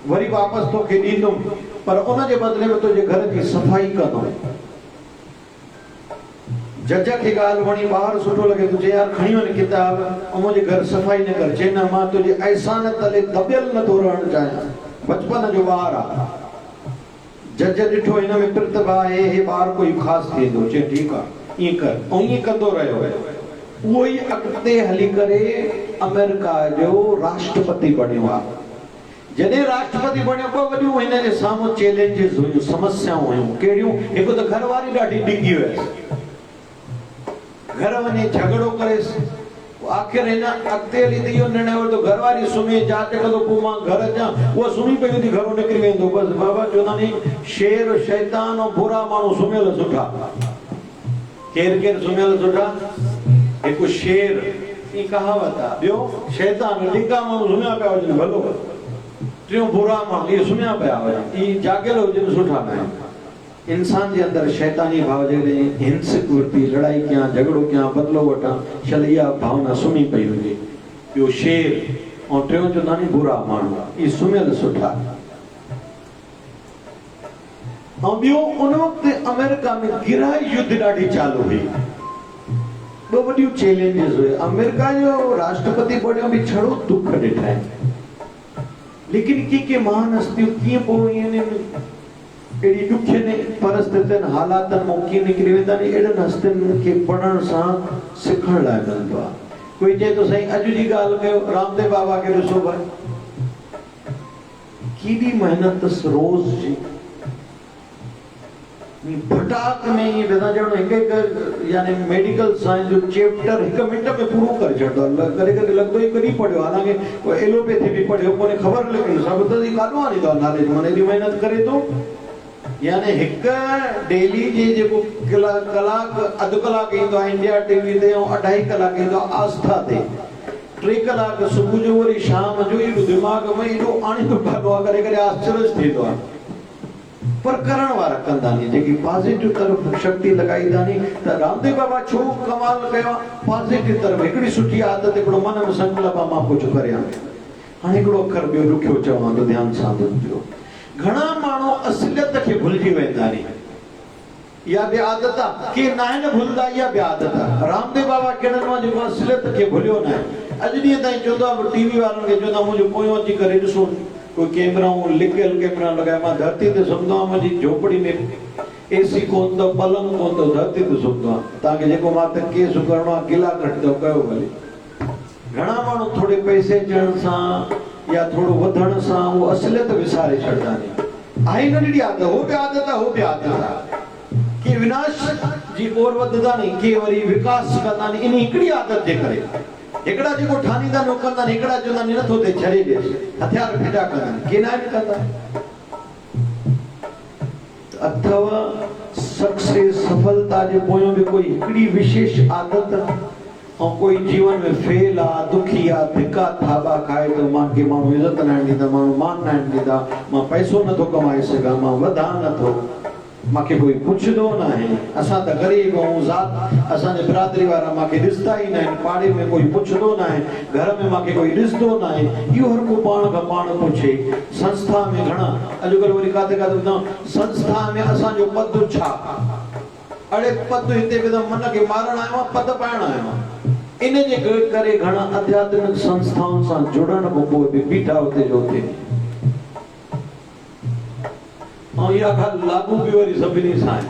वरी वापसि तोखे ॾींदुमि, पर उन जे बदिले में तुंहिंजे घर जी सफ़ाई कंदुमि। जज खे ॻाल्हि वणी, ॿार सुठो लॻे थो, चई यार खणी वञ किताब ऐं मुंहिंजे घर सफ़ाई न कर। चई न, मां तुंहिंजे अहसान तले दॿियल नथो रहणु चाहियां, बचपन जो ॿार आहे। जज ॾिठो हिन में प्रतिभा आहे, हे ॿार कोई ख़ासि थींदो। चई ठीकु आहे, ईअं कर, ऐं ईअं कंदो रहियो। उहो ई अॻिते हली करे अमेरिका जो राष्ट्रपति बणियो आहे। जॾहिं राष्ट्रपति बणियो, ॿ वॾियूं हिन जे साम्हूं चैलेंजिस हुयूं, समस्याऊं हुयूं। कहिड़ियूं? हिकु त घरवारी ॾाढी डिगी हुयसि, घर वञी झगड़ो करेसि। आख़िर हिन अॻिते हली त इहो निर्णय वरितो, घरवारी सुम्हे, जांच कंदो, पोइ मां घर अचां। उहा सुम्ही पई हूंदी, घरो निकिरी वेंदो। बसि बाबा चवंदा नी, शेर शैतान ऐं बुरा माण्हू सुम्हियल सुठा। केरु केरु सुम्हियल सुठा? हिकु शेर, ई कहावत आहे। ॿियो शैतान, डिगा माण्हू सुम्हिया पिया हुजनि भलो। टियों बुरा माण्हू, इहे सुम्हिया पिया हुजनि, ई जागियल हुजनि सुठा न आहिनि। इंसान जे अंदरि शैतानी भाव, जॾहिं हिंसक वृत्ति, लड़ाई कयां, झगड़ो कयां, बदिलो वठां, छलिया भावना सुम्ही पई हुजे। ॿियो शेर, ऐं टियों चवंदा नी बुरा माण्हू, इहे सुम्हियल सुठा। ऐं ॿियो उन वक़्तु अमेरिका में गिराई युद्ध ॾाढी चालू हुई। ॿ वॾियूं चैलेंजिस हुए। अमेरिका जो राष्ट्रपति बणियो बि छड़ो दुख ॾिठा आहिनि, लेकिन के महान हस्तियूं कीअं पोइ अहिड़ी ॾुखियनि परिस्थितियुनि हालातनि मां कीअं निकिरी वेंदा आहिनि। अहिड़नि हस्तियुनि खे पढ़ण सां सिखण लाइ मिलंदो आहे। कोई चए थो साईं अॼु जी ॻाल्हि कयो, रामदेव बाबा खे ॾिसो भाई, केॾी महिनत अथसि रोज़ जी। फटाक में ईअं वेंदा ॼणो हिकु हिकु यानी मेडिकल साइंस जो चैप्टर हिकु मिंट में पूरो करे छॾंदो आहे। कॾहिं कॾहिं लॻंदो ई कॾहिं पढ़ियो, हालांकि एलोपैथी बि पढ़ियो कोन्हे ख़बर, लेकिन सभु त काॾो आणींदो आहे नॉलेज, माना एॾी महिनत करे थो। यानी हिकु डेली जे जेको कलाक अधु कलाक ईंदो आहे इंडिया टीवी ते, ऐं 2.5 कलाक ईंदो आहे आस्था ते, 3 कलाक सुबुह जो वरी शाम जो, एॾो दिमाग़ में एॾो आणींदो पवंदो आहे, कॾहिं कॾहिं आश्चर्य थींदो आहे। पर करण वारा कंदा नी, जेकी पॉजिटिव तरफ़ शक्ति लॻाईंदा नी। त रामदेव बाबा छो कमाल कयो आहे? पॉजिटिव तरफ़ हिकिड़ी सुठी आदत, हिकिड़ो मन में संकल्प आहे मां कुझु करियां। हाणे हिकिड़ो अखर ॿियो ॾुखियो चवां थो, ध्यानु सां ॿुधिजो। घणा माण्हू असलियत खे भुलिजी वेंदा नी, इहा बि आदत आहे। के न आहिनि भुलंदा, इहा बि आदत आहे। रामदेव बाबा कहिड़नि मां जेको असलियत खे भुलियो न आहे। अॼु ॾींहं ताईं चवंदो आहे, टीवी वारनि खे चवंदो आहे मुंहिंजो पोयों अची करे ॾिसो, कोई कैमराऊं लिकियल कैमरा लॻाए। मां धरती ते सुम्हंदो आहियां, मुंहिंजी झोपड़ी में एसी कोन अथव, पलंग कोन अथव, धरती ते सुम्हंदो आहियां। तव्हांखे जेको मां त केस करिणो आहे, गिला घटि अथव कयो भले। घणा माण्हू थोरे पैसे अचण सां या थोरो वधण सां उहो असलियत विसारे छॾंदा आहिनि। आहे नंढड़ी आदत, हो बि आदत आहे, हो बि आदत आहे। के विनाश जी ओर वधंदा नी, के वरी विकास कंदा नी, इन हिकिड़ी आदत जे करे। हिकिड़ा जेको ठानींदा न कंदा आहिनि, हिकिड़ा चवंदा आहिनि नथो थिए छॾे ॾियसि, हथियार फिटा कंदा आहिनि, के न आहिनि कंदा। अथव सक्सेस, सफलता जे पोयों बि कोई हिकिड़ी विशेष आदत, ऐं कोई जीवन में फेल आहे, दुखी आहे, धिका थाबा खाए थो, मूंखे माण्हू इज़त न ॾींदा, माण्हू मान न ॾींदा, मां पैसो नथो कमाए सघां, मां वधां नथो, मूंखे कोई पुछंदो न आहे, असां त ग़रीब ऐं ज़ात, असांजे बिरादरी वारा मूंखे ॾिसंदा ई न आहिनि, पाड़े में कोई पुछंदो न आहे, घर में मूंखे कोई ॾिसंदो न आहे। इहो हर को पाण खां पाण पुछे। संस्था में घणा अॼुकल्ह वरी काथे काथे ॿुधां, संस्था में असांजो पद छा? अड़े पद हिते बि त मन खे मारण आयो आहे, पद पाइण आयो आहे। इन जे करे घणा आध्यात्मिक संस्थाउनि सां जुड़ण खां पोइ बि बीठा हुते जो हुते। ऐं इहा ॻाल्हि लागू बि वरी सभिनी सां आहे।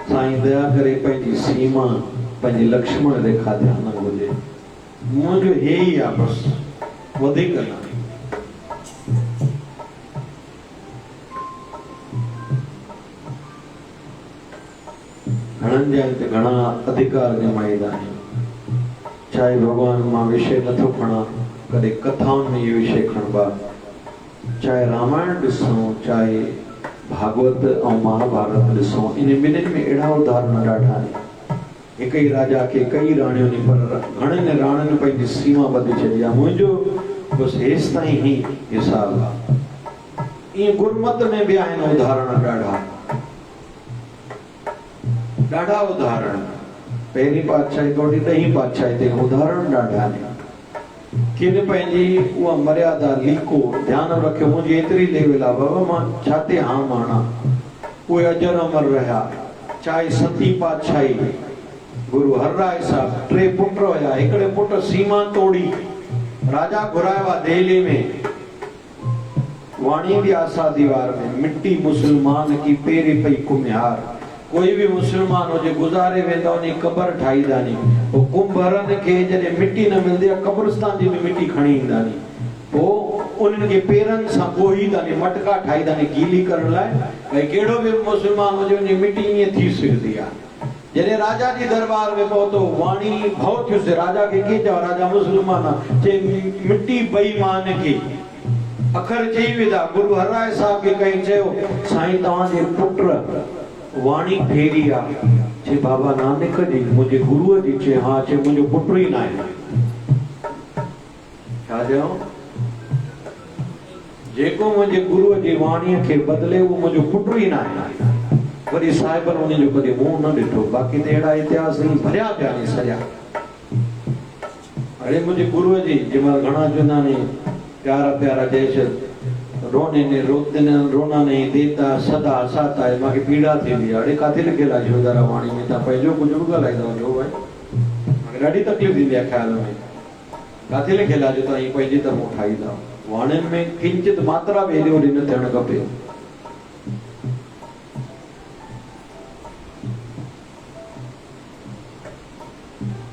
साईं दया करे पंहिंजी सीमा, पंहिंजी लक्ष्मण रेखा ध्यान हुजे। मुंहिंजो हे ई आहे बसि, वधीक न। घणनि जॻहियुनि ते घणा अधिकार जमाईंदा आहिनि। चाहे भॻवान मां विषय नथो खणा, कदे कथाउनि में ये विषय खणबा चाहे रामायण ॾिसूं चाहे भागवत और महाभारत ॾिसूं इन ॿिन्हिनि में अहिड़ा उदाहरण ॾाढा आहिनि हिक ई राजा के कई राणियों ने पर घणनि राणियुनि पंहिंजी सीमा ॿधी छॾी आहे मुंहिंजो बसि हेसि ताईं ई हिसाब आहे ईअं गुरमत में भी आहिनि उदाहरण ॾाढा उदाहरण पहिरीं पातशाही तोड़ी ॾहीं पातशाही ते उदाहरण ॾाढा आहिनि किन पंहिंजी उहा मर्यादा लीको ध्यान रखियो मुंहिंजी एतिरी लेवल आहे बाबा मां छा ते हा माना उहे अजर अमर रहिया चाहे सती पातशाही गुरु हरराय साहब 3 पुट हुया हिकिड़े पुट सीमा तोड़ी राजा घुराया दिल्ली में वाणी भी आसा दीवार में मिट्टी मुसलमान की पेरी पई कुम्हार कोई भी मुसलमान हो जे गुजारे वेंदा उन कब्र ठाहींदा नी वो कुंभरन के जने मिट्टी न मिलदी कब्रिस्तान जी में मिट्टी खणी ईंदा नी वो उन्हनि के पेरन सां पोहींदा नी मटका ठाहींदा नी गीली करण लाइ भई केड़ो भी मुसलमान हो जे उन मिट्टी ईअं थी सघंदी आहे जने राजा जी दरबार में पहुतो वाणी भव थियो से राजा के चयो राजा मुसलमान जे मिट्टी बेईमान के अखर चई विदा गुरु हरराय साहब के कहीं चयो साईं तव्हां जे पुत्र वाणी फेरी आ जे बाबा नानक जी मुझे गुरु जी चे हां चे मुझे पुत्र ही ना है छा जाओ जेको मुझे गुरु जी वाणी के बदले वो मुझे पुत्र ही ना है वरी साहिबन उन जो कदे मुंह न ॾिठो बाकी ते अहिड़ा इतिहास नहीं भरिया पिया नी सॼा अरे मुझे गुरु जी जंहिंमहिल घणा चवंदा नी प्यारा प्यारा देश रोने ने रोते ने रोना नहीं देता सदा साता है माके पीड़ा थी दी अरे काथे लिखे ला जो दरा वाणी में ता पहिजो कुछ भी लाई दो जो भाई माके ॾाढी तकलीफ़ थी ख्याल में काथे लिखे ला जो ता ही पहिजी त उठाई दा वाणी में किंचित मात्रा भी एॾो न थियण खपे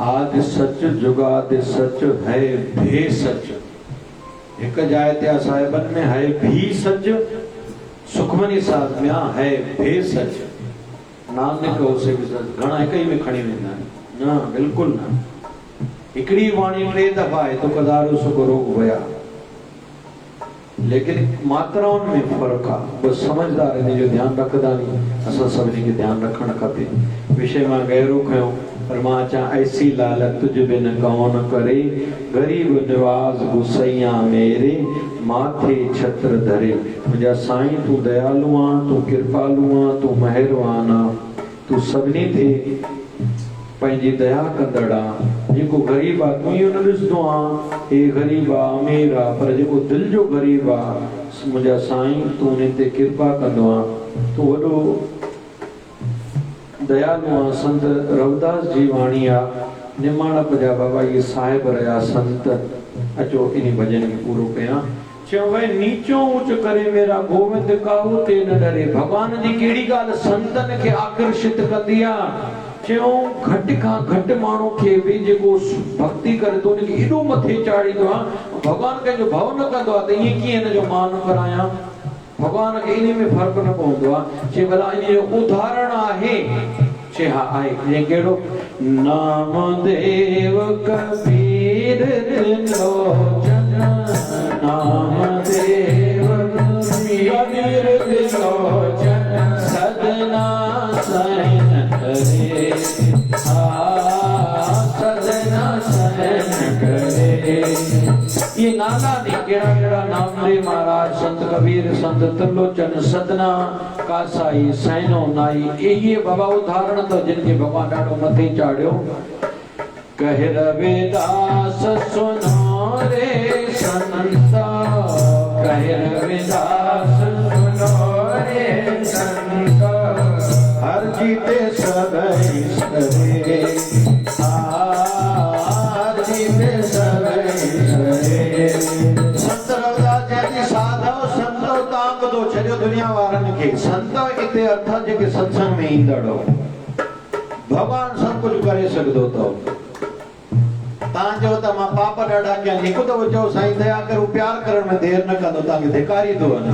आदि सच जुगादि सच है भे सच एक जाए त्या साहिबन में है भी सच सुखमनी साहब में है भे सच नानक उसे भी सच घणा एक ही में खणी वेंदा ना बिल्कुल ना हिकड़ी वाणी 3 दफा है तो कदारो सुख रोग भया लेकिन मात्राओं में फर्क है बस समझदार इन जो ध्यान रखदा नहीं असा सभी के ध्यान रखण खपे विषय में गहरो खयो परमाचा ऐसी लालत तुझ बिन कौन करे गरीब निवाज गुसैया मेरे माथे छत्र धरे मुझा साईं तू दयालुआ तू कृपालुआ तू मेहरबाना तू सभिनी थे पंहिंजी दया कंदड़ा जेको गरीब आ तू न ॾिसंदो आ हे गरीब आ अमीर आ पर जेको दिल जो गरीब आ मुझा साईं तू उन ते कृपा कंदो आ तू वॾो दयालु संत रविदास जी वाणी आ निमाण पजा बाबा ये साहिब रहा संत अचो इन भजन के पूरो कया चयो वे नीचो ऊंच करे मेरा गोविंद काहू ते न डरे भगवान जी केड़ी गाल संतन के आकर्षित कंदी आ चयो घट का घट मानो के भी जेको भक्ति करे तो उनके एडो मथे चाड़ी दो भगवान के जो भाव न कंदो आ त ये की इन जो मान कराया भगवान के इन में फर्क न पवंदो आ जे भला इन जो उदाहरण आहे छे हा आहे ये केड़ो नाम देव कबीर लोचन नाम देव कबीर लोचन सदना सहन करे सदना सहन करे ये नाना ने केड़ा केड़ा नाम रे महाराज संत कबीर संत त्रिलोचन सदना कासाई सैनो नाई ये बाबा उदाहरण तो जिनके भगवान डाडो मथे चाड़ियो कह रविदास सुनो रे संत कह रविदास सुनो रे संत हर जीते सदै सरे हर जीते सदै सरे संत रविदास जैसी साधव संतो तांग दो छजो दुनिया वारन के संत इते अर्थ जेके सत्संग में ईंदड़ो भगवान सब कुछ करे सकदो तो तां जो त मां पाप डाढा कया हिकु दफ़ो चओ साईं दया करो प्यार करण में देर न कंदो तांखे धिकारी दो न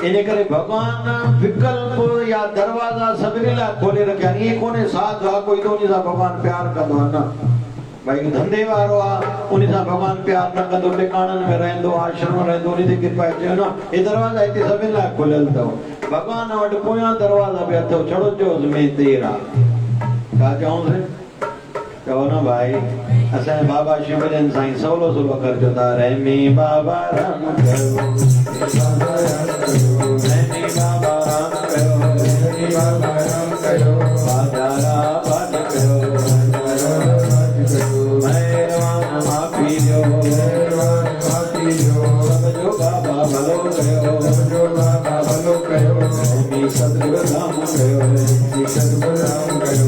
इन करे भगवान विकल्प या दरवाजा सभिनी लाइ खोले रखिया ये कोने साथ आ कोई तो नहीं सा भगवान प्यार कंदो न भाई धंधे वारो आ उन सां भगवान प्यार न कंदो टिकाणनि में रहंदो आश्रम में रहंदो उन ते कृपा चयो न हे दरवाजा हिते सभिनि लाइ खुलियल अथव भगवान वटि पोयां दरवाजा बि अथव छड़ो चयोसि में देर आहे छा चऊंसि चओ न भाई असांजे बाबा शिवजन साईं सवलो सवलो कर चवंदा रहमी बाबा राम कयो रहमी बाबा राम कयो रहमी बाबा राम कयो बाजारा बाज कयो मेहरबान माफी ॾियो सब जो बाबा भलो कयो रहमी सतगुरु राम कयो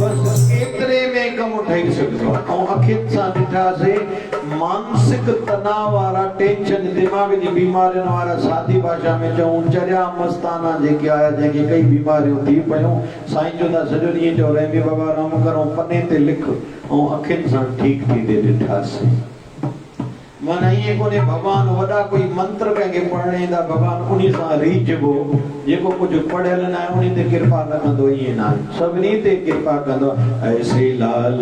बस एतिरे में कमु ठही सघंदो आहे ऐं अखियुनि सां ॾिठासीं मानसिक तनाव वारा टेंशन दिमाग़ जी बीमारियुनि वारा सादी भाषा में चऊं चरिया मस्ताना जेके आया जंहिंखे कई बीमारियूं थी पियूं साईं जो था सॼो ॾींहुं चयो रहमी बाबा राम करो पने ते लिख ऐं अखियुनि सां ठीकु थींदे ॾिठासीं माना ईअं कोन्हे भॻवान वॾा कोई मंत्र कंहिंखे पढ़ण ईंदा भॻवान उन सां रीझबो जेको कुझु पढ़ियल न आहे उन ते कृपा न कंदो ईअं न आहे सभिनी ते कृपा कंदो ऐसी लाल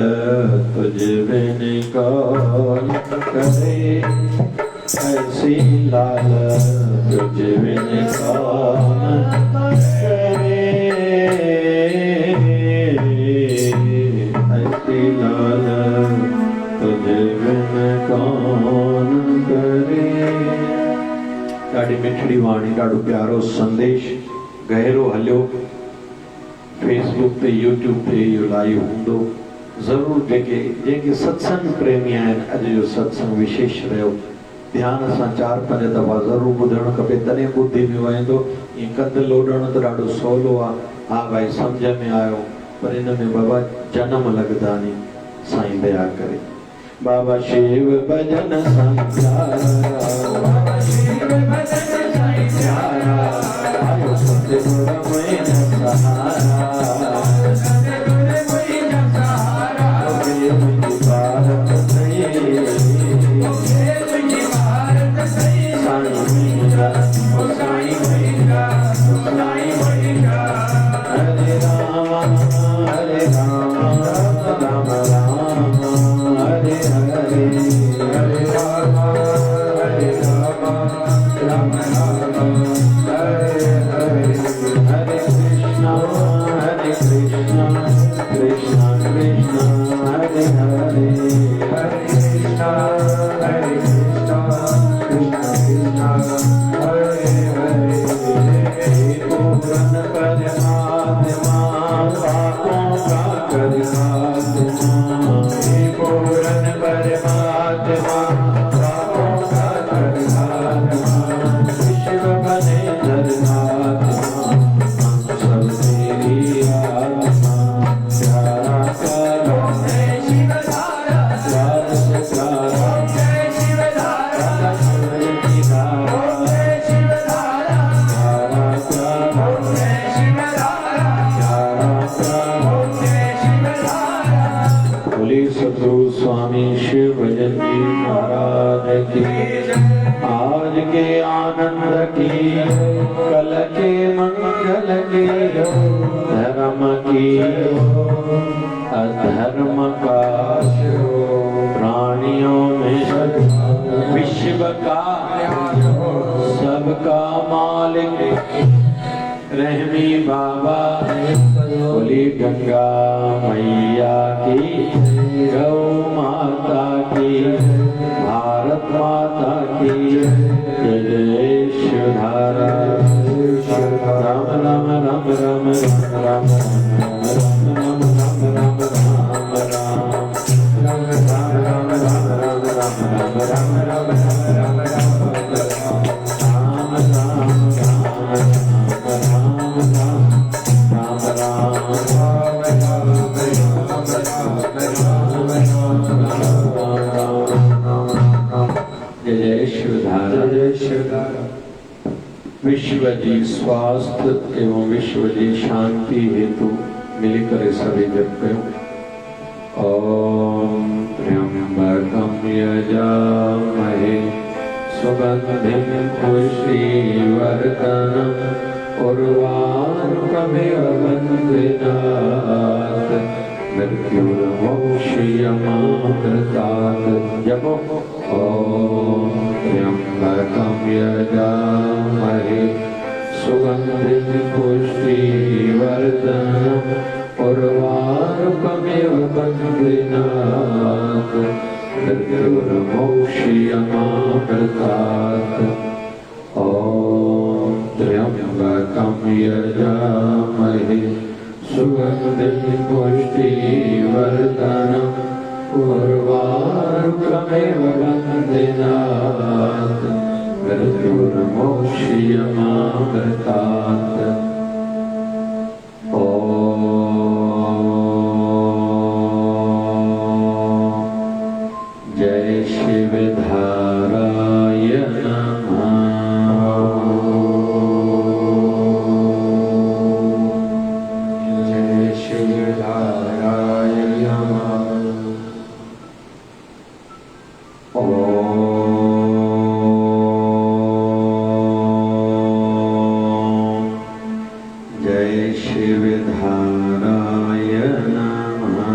तुझ बिन कौन करे ऐसी लाल तुझ बिन कौन करे ऐसी लाल तुझ बिन कौन करे ॾाढी मिठड़ी वाणी ॾाढो प्यारो संदेश गहरो हलियो फेसबुक ते यूट्यूब ते इहो लाइव हूंदो ज़रूरु जेके सत्संग प्रेमी आहिनि अॼु जो सत्संग विशेष रहियो ध्यान सां 4-5 दफ़ा ज़रूरु ॿुधणु खपे तॾहिं ॿुधी में वेंदो ईअं कंध लोॾणु त ॾाढो सवलो आहे हा भाई सम्झ में आयो पर इन में बाबा जनम लॻंदा नी साईं दया करे बाबा शिव भजन संसारा बाबा शिव भजन संसारा आयो सतगुरु में सहारा सतगुरु में सहारा ये मुझी भारत सही ये मुझी भारत सही साईं मेरा ओ साईं मेरा हरे राम हरे राम राम राम हरे हरे हरे राम राम राम हरे हरे हरे कृष्णा कृष्णा कृष्णा हरे हरे हरे कृष्णा कृष्णा कृष्णा हरे हरे पूरन परमात्मा पापों का करनात्मा पूरन परमात्मा पापों का करनात्मा विश्व बने धरनात्मा हम सब तेरी आत्मा प्यारा करो शिव धारा प्यार से प्यारा शिव धारा शिव धारा शिव धारा प्यारा प्यारा शिव धारा प्यारा प्यारा शिव धारा बोले सतगुरु स्वामी शिव भजन जी महाराज की आज के आनंद की कल के मंगल की धर्म की अधर्म का प्राणियों में विश्व का सबका मालिक रहमी बाबा बोली गंगा मैया की गौ माता की भारत माता की जय जय शिवधारा राम राम राम राम राम राम राम राम राम राम राम राम राम राम राम राम विश्व जी स्वास्थ्य एवं विश्व जी शांति हेतु मिलकर सभी जप करो। ओम त्र्यंबकं यजामहे सुगंधिं पुष्टिवर्धनम् उर्वारुकमिव बन्धनात् मृत्युर्मोक्षयमामृतात् जपो ॐ त्र्यम्बकं यजामहे सुगन्धिं पुष्टिवर्धनम् उर्वारुकमिव बन्धिनात् मृत्युर्मोक्षयमामृतात् ॐ त्र्यम्बकं यजामहे सुगन्धिं पुष्टिवर्धनम् उर्वारुकमिव बन्धिनात् मृत्युर्मोक्षयमामृतात् ॐ जय शिवधाराय नमः। जय शिवधाराय नमः। जय शिवधाराय नमः।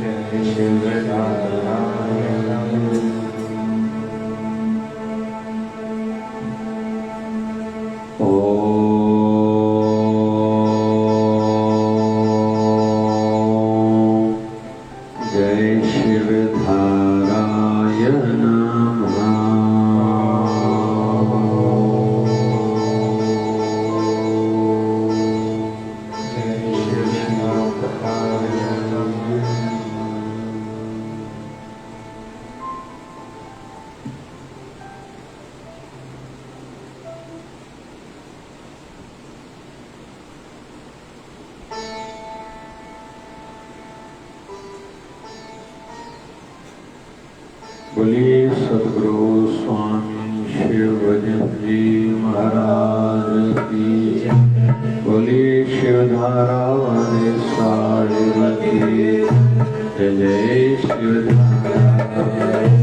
जय शिवधाराय नमः। जय शिवधाराय नमः। जय शिवधाराय नमः। बोलिए सद्गुरु स्वामी शिवजन जी महाराज की जय। बोलिए शिवधारा साहिब की जय। जय शिवधारा।